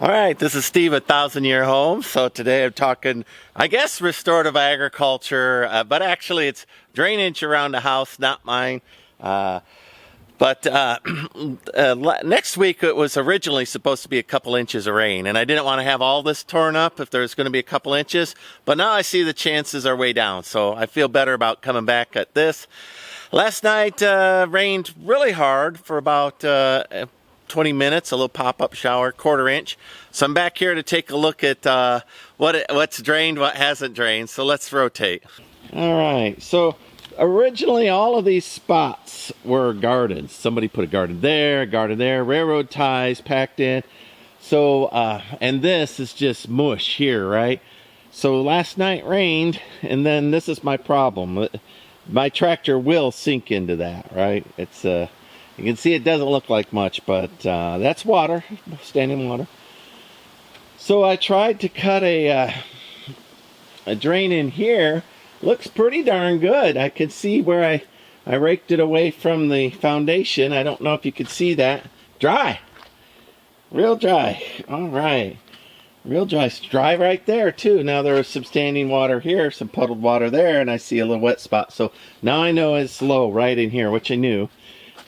All right, this is Steve at 1,000-Year Home. So today I'm talking, I guess, restorative agriculture, but actually it's drainage around the house, not mine. But next week it was originally supposed to be a couple inches of rain, and I didn't want to have all this torn up if there's going to be a couple inches, but now I see the chances are way down, so I feel better about coming back at this. Last night rained really hard for about 20 minutes, a little pop-up shower, 1/4 inch. So I'm back here to take a look at what's drained, what hasn't drained. So let's rotate. All right, so originally all of these spots were gardens. Somebody put a garden there, railroad ties packed in. So, and this is just mush here, right? So last night rained, and then this is my problem. My tractor will sink into that, right? It's you can see it doesn't look like much, but that's water, standing water. So I tried to cut a drain in here. Looks pretty darn good. I can see where I raked it away from the foundation. I don't know if you can see that. Dry. Real dry. All right. Real dry. It's dry right there too. Now there was some standing water here, some puddled water there, and I see a little wet spot. So now I know it's low right in here, which I knew.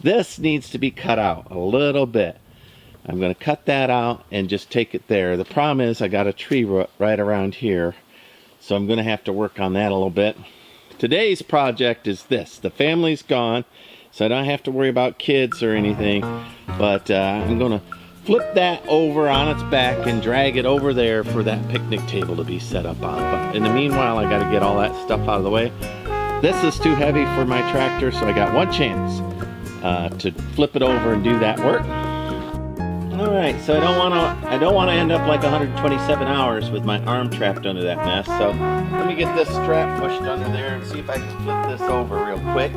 This needs to be cut out a little bit. I'm going to cut that out and just take it there. The problem is I got a tree root right around here, so I'm going to have to work on that a little bit. Today's project is this. The family's gone, so I don't have to worry about kids or anything, but I'm going to flip that over on its back and drag it over there for that picnic table to be set up on. But in the meanwhile, I got to get all that stuff out of the way. This is too heavy for my tractor, so I got one chance to flip it over and do that work. All right, so I don't want to end up like 127 hours with my arm trapped under that mess. So let me get this strap pushed under there and see if I can flip this over real quick.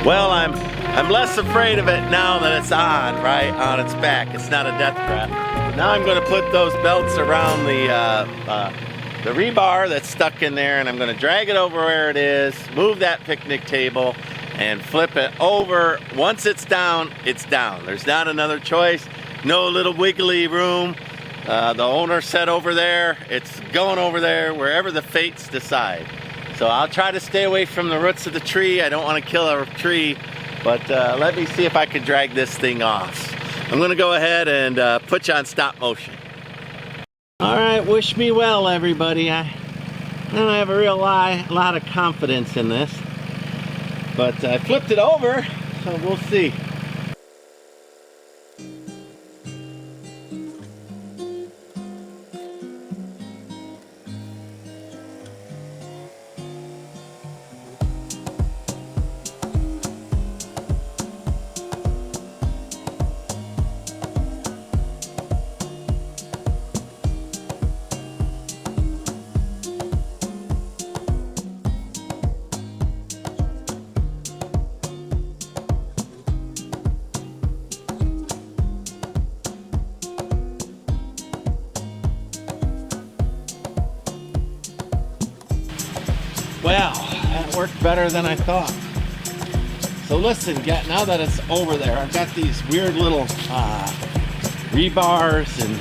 Well, I'm less afraid of it now that it's on its back. It's not a death trap. Now I'm going to put those belts around the rebar that's stuck in there, and I'm going to drag it over where it is, move that picnic table, and flip it over. Once it's down, it's down. There's not another choice. No little wiggly room. The owner said over there, it's going over there wherever the fates decide. So I'll try to stay away from the roots of the tree. I don't want to kill a tree, but let me see if I can drag this thing off. I'm going to go ahead and put you on stop motion. All right, wish me well, everybody. I don't have a real lot of confidence in this, but I flipped it over, so we'll see. Well, that worked better than I thought. So listen, now that it's over there, I've got these weird little rebars and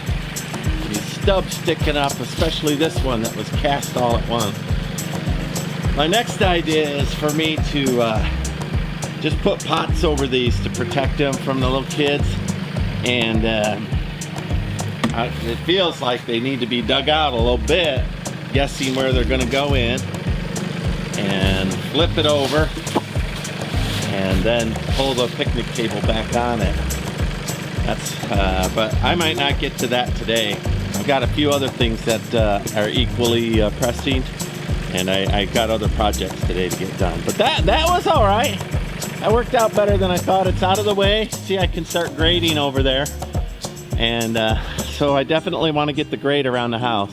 these stubs sticking up, especially this one that was cast all at once. My next idea is for me to just put pots over these to protect them from the little kids. And it feels like they need to be dug out a little bit, guessing where they're gonna go in, and flip it over, and then pull the picnic table back on it. That's, but I might not get to that today. I've got a few other things that are equally pressing, and I got other projects today to get done. But that was all right. That worked out better than I thought. It's out of the way. See, I can start grading over there. And so I definitely want to get the grade around the house.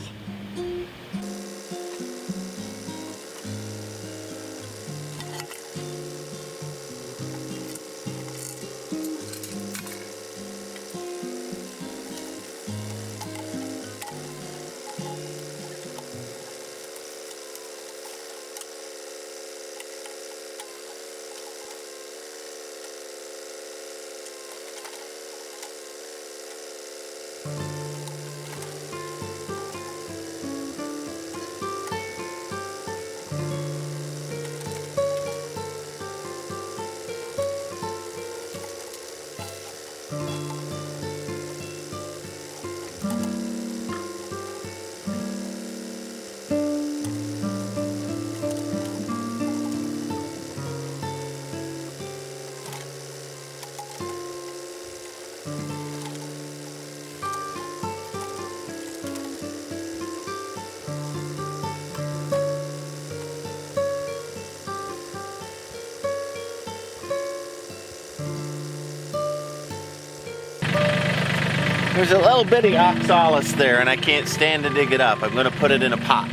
There's a little bitty oxalis there, and I can't stand to dig it up. I'm going to put it in a pot.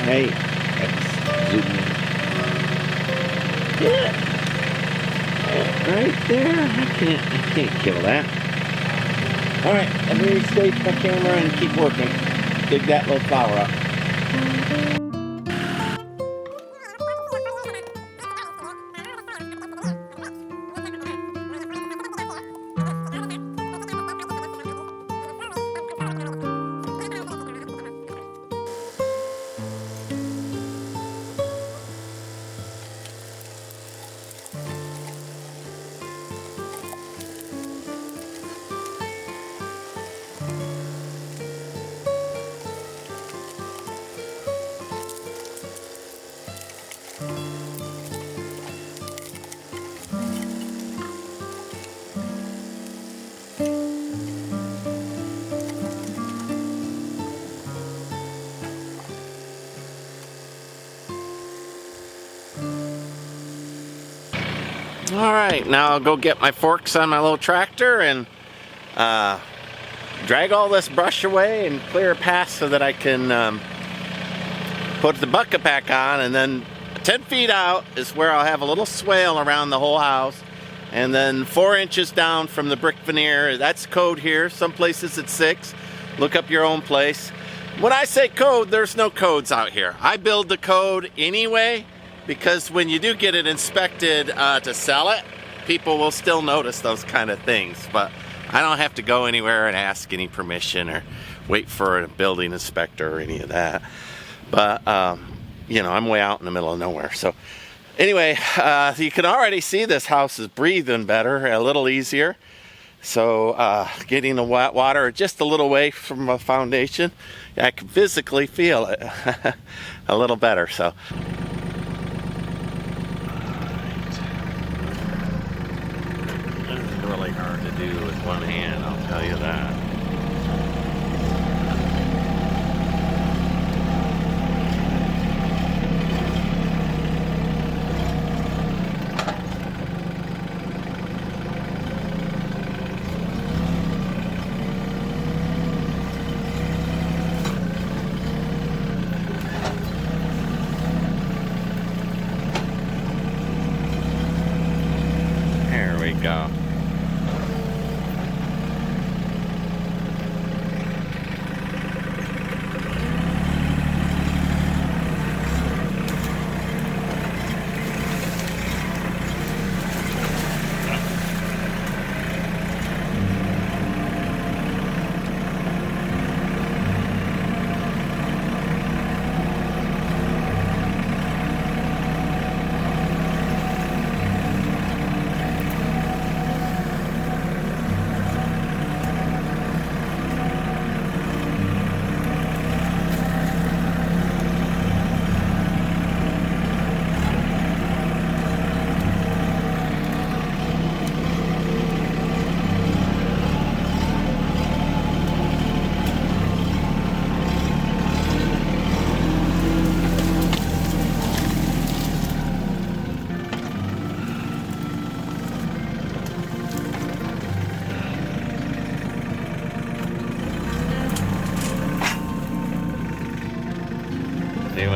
Hey, let's zoom in. Yeah, right there. I can't kill that. All right, let me restage my camera and keep working. Dig that little flower up. All right, now I'll go get my forks on my little tractor and drag all this brush away and clear a path so that I can put the bucket back on, and then 10 feet out is where I'll have a little swale around the whole house, and then 4 inches down from the brick veneer. That's code here. Some places it's 6. Look up your own place. When I say code, there's no codes out here. I build the code anyway, because when you do get it inspected to sell it, people will still notice those kind of things. But I don't have to go anywhere and ask any permission or wait for a building inspector or any of that. But, you know, I'm way out in the middle of nowhere. So anyway, you can already see this house is breathing better, a little easier. So getting the water just a little away from the foundation, I can physically feel it a little better. So. Really hard to do with one hand, I'll tell you that. There we go.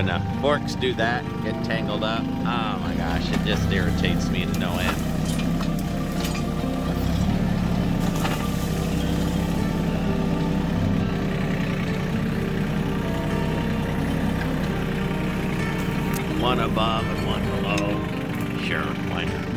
when forks do that, get tangled up, oh my gosh, it just irritates me to no end. One above and one below. Sure, why not?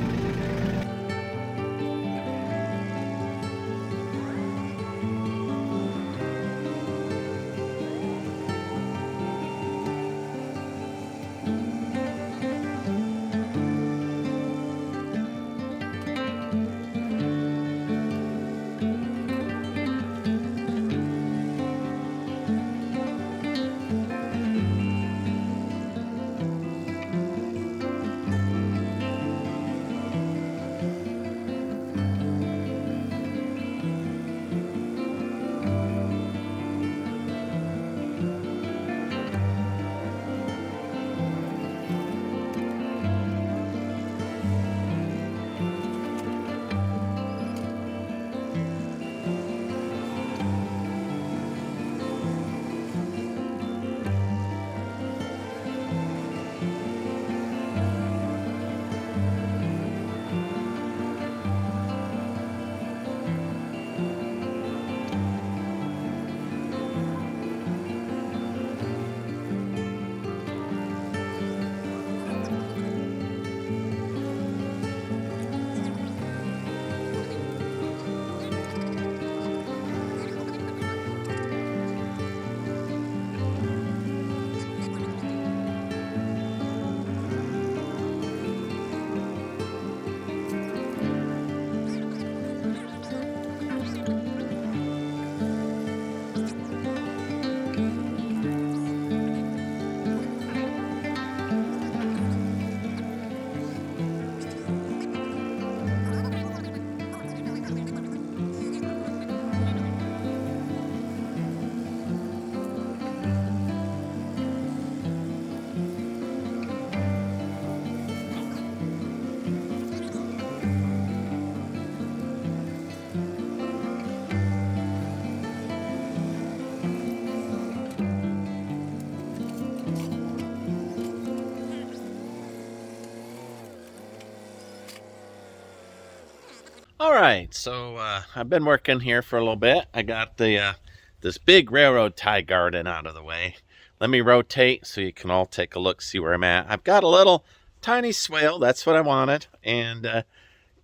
All right, so I've been working here for a little bit. I got the this big railroad tie garden out of the way. Let me rotate so you can all take a look, see where I'm at. I've got a little tiny swale, that's what I wanted, and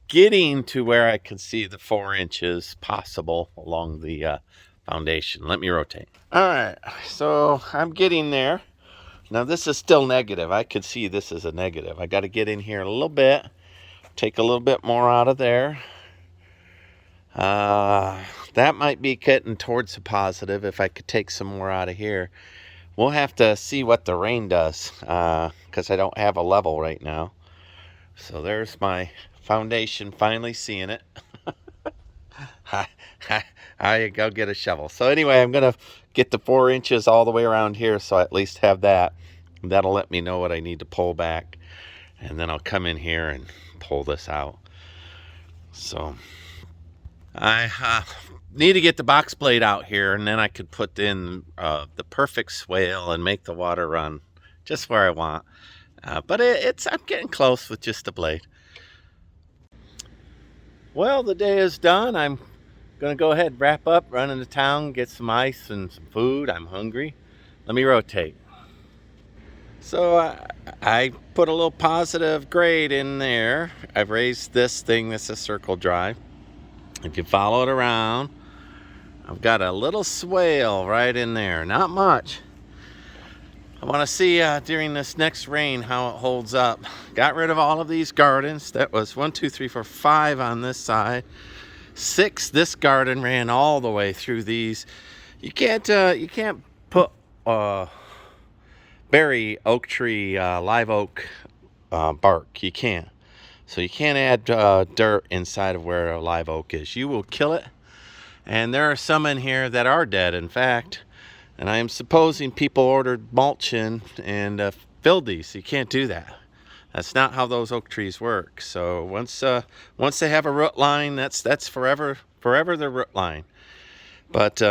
getting to where I can see the 4 inches possible along the foundation. Let me rotate. All right, so I'm getting there. Now this is still negative. I could see this is a negative. I got to get in here a little bit, take a little bit more out of there. That might be getting towards the positive. If I could take some more out of here, we'll have to see what the rain does, because I don't have a level right now. So there's my foundation, finally seeing it. I go get a shovel. So anyway, I'm gonna get the 4 inches all the way around here, so I at least have that. That'll let me know what I need to pull back, and then I'll come in here and pull this out. So I need to get the box blade out here, and then I could put in the perfect swale and make the water run just where I want. But I'm getting close with just the blade. Well, the day is done. I'm going to go ahead and wrap up, run into town, get some ice and some food. I'm hungry. Let me rotate. So I put a little positive grade in there. I've raised this thing. This is a circle drive. If you follow it around, I've got a little swale right in there. Not much. I want to see during this next rain how it holds up. Got rid of all of these gardens. That was 1, 2, 3, 4, 5 on this side. 6. This garden ran all the way through these. You can't put berry oak tree, live oak bark. You can't. So you can't add dirt inside of where a live oak is. You will kill it. And there are some in here that are dead, in fact. And I am supposing people ordered mulch in and filled these. So you can't do that. That's not how those oak trees work. So once they have a root line, that's forever their root line. But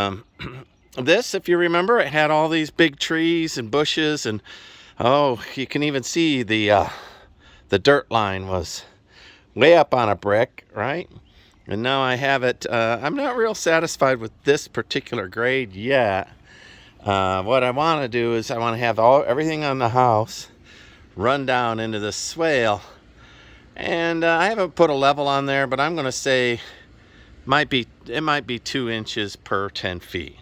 this, if you remember, it had all these big trees and bushes, and Oh, you can even see the dirt line was way up on a brick, right? And now I have it. I'm not real satisfied with this particular grade yet. What I want to do is I want to have everything on the house run down into the swale. And I haven't put a level on there, but I'm going to say it might be 2 inches per 10 feet.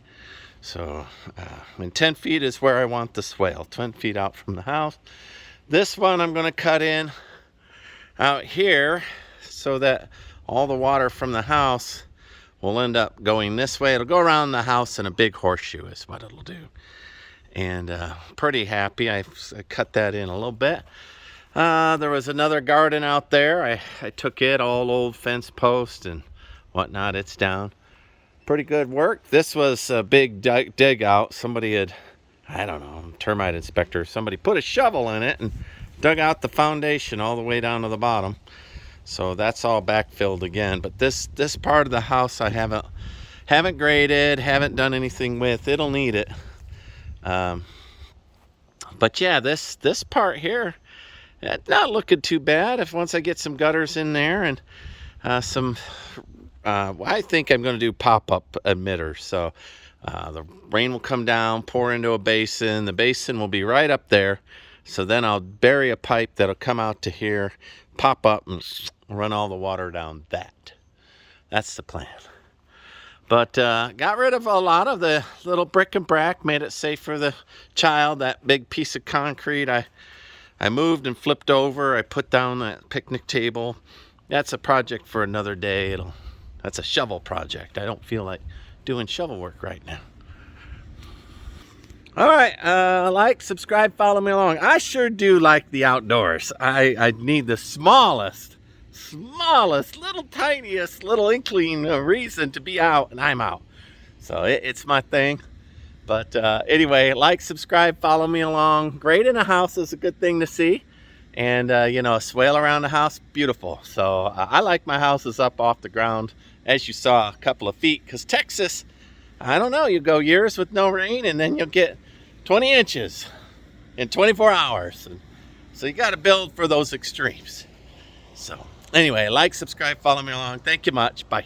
So, and 10 feet is where I want the swale, 10 feet out from the house. This one I'm going to cut in out here so that all the water from the house will end up going this way. It'll go around the house in a big horseshoe is what it'll do. And pretty happy. I cut that in a little bit. There was another garden out there. I took it, all old fence post and whatnot. It's down. Pretty good work. This was a big dig out. Somebody had, I don't know, termite inspector, somebody put a shovel in it and dug out the foundation all the way down to the bottom. So that's all backfilled again. But this part of the house I haven't graded, haven't done anything with. It'll need it. But yeah, this part here, not looking too bad. If once I get some gutters in there and I think I'm going to do pop-up emitters. So the rain will come down, pour into a basin. The basin will be right up there. So then I'll bury a pipe that'll come out to here, pop up, and run all the water down that. That's the plan. But got rid of a lot of the little brick and brack, made it safe for the child. That big piece of concrete I moved and flipped over. I put down that picnic table. That's a project for another day. That's a shovel project. I don't feel like doing shovel work right now. All right, like, subscribe, follow me along. I sure do like the outdoors. I need the smallest, little tiniest, little inkling reason to be out, and I'm out. So it's my thing. But anyway, like, subscribe, follow me along. Great in a house is a good thing to see. And, a swale around the house, beautiful. So I like my houses up off the ground, as you saw, a couple of feet. Because Texas, I don't know, you go years with no rain, and then you'll get 20 inches in 24 hours. And so you got to build for those extremes. So anyway, like, subscribe, follow me along. Thank you much. Bye.